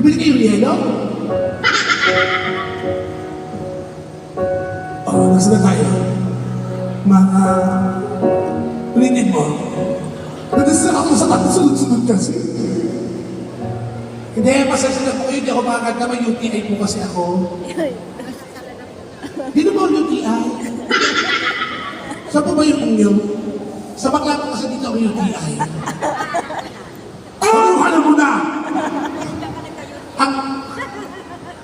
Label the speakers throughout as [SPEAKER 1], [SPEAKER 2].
[SPEAKER 1] Bibili kayo ng yelo? Oo, nasa na tayo? Mga... Ulitin mo. Nadasal ako sa kanta, sunod-sunod kasi. Hindi, pasensya na po kayo, hindi ako makakanta, may UTI po kasi ako. Di na mo UTI? Saan po ba yung inyo? Sa bakla po kasi dito ang UTI. Ano mo na?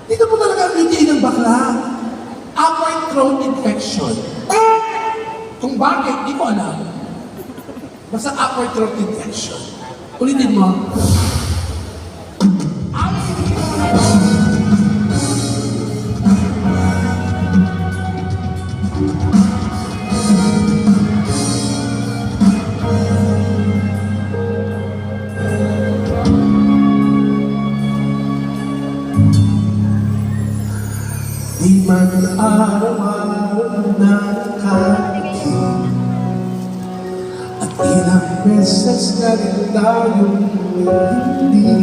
[SPEAKER 1] Dito po talaga ang UTI ng bakla. Upper throat infection. Kung bakit, di ko alam. Basta upper throat infection. Ulitin mo. Di man araw-araw na nakatikim at ilang beses na rin tayong hindi